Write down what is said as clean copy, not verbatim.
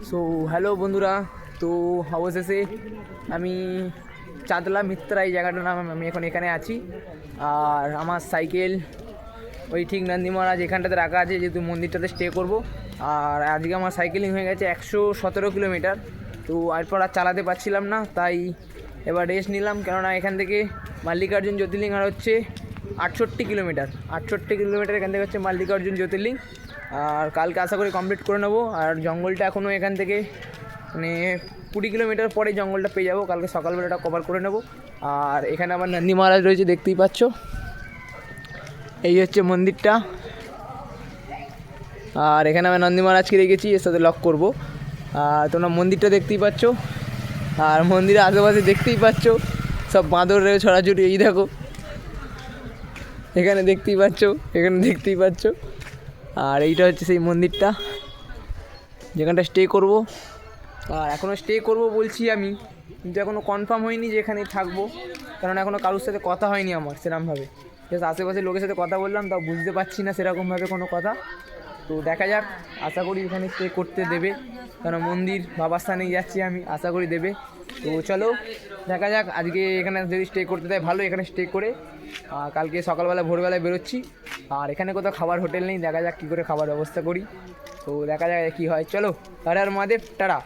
So hello বন্ধুরা, তো অবশেষে আমি চাঁদলা মিত্রা এই জায়গাটার নাম, আমি এখন এখানে আছি। আর আমার সাইকেল ওই ঠিক নন্দী মহারাজ এখানটাতে রাখা আছে, যেহেতু মন্দিরটাতে স্টে করব। আর আজকে আমার সাইকেলিং হয়ে গেছে 117 কিলোমিটার। তো এরপর আর চালাতে পারছিলাম না, তাই এবার রেস্ট নিলাম। কেননা এখান থেকে মাল্লিকার্জুন জ্যোতির্লিঙ্গ আর হচ্ছে 68 কিলোমিটার। 68 কিলোমিটার এখান থেকে হচ্ছে মাল্লিকার্জুন জ্যোতির্লিঙ্গ। আর কালকে আশা করি কমপ্লিট করে নেবো। আর জঙ্গলটা এখনও এখান থেকে মানে 20 কিলোমিটার পরে জঙ্গলটা পেয়ে যাবো। কালকে সকালবেলাটা কভার করে নেবো। আর এখানে আমার নন্দী মহারাজ রয়েছে, দেখতেই পাচ্ছ। এই হচ্ছে মন্দিরটা। আর এখানে আমি নন্দী মহারাজকে রেখেছি, এর সাথে লক করবো। আর তোমরা মন্দিরটা দেখতেই পাচ্ছ। আর মন্দিরের আশেপাশে দেখতেই পাচ্ছ সব বাঁদর রয়েছে ছড়াছড়ি। এই দেখো, এখানে দেখতেই পাচ্ছ, এখানে দেখতেই পাচ্ছ। আর এইটা হচ্ছে সেই মন্দিরটা যেখানটা স্টে করব। আর এখনও স্টে করব বলছি আমি, কিন্তু এখনও কনফার্ম হয়নি যে এখানেই থাকবো। কারণ এখনও কারোর সাথে কথা হয়নি আমার সেরকমভাবে। জাস্ট আশেপাশের লোকের সাথে কথা বললাম, তাও বুঝতে পারছি না সেরকমভাবে কোনো কথা। তো দেখা যাক, আশা করি এখানে স্টে করতে দেবে। কারণ মন্দির বাবার স্থানেই যাচ্ছি আমি, আশা করি দেবে। তো চলো দেখা যাক, আজকে এখানে যদি স্টে করতে দেয় ভালো, এখানে স্টে করে কালকে সকালবেলা ভোরবেলায় বেরোচ্ছি। আর এখানে কোথাও খাবার হোটেল নেই, দেখা যাক কী করে খাবার ব্যবস্থা করি। তো দেখা যাক কী হয়। চলো, হর হর মহাদেব, টাটা।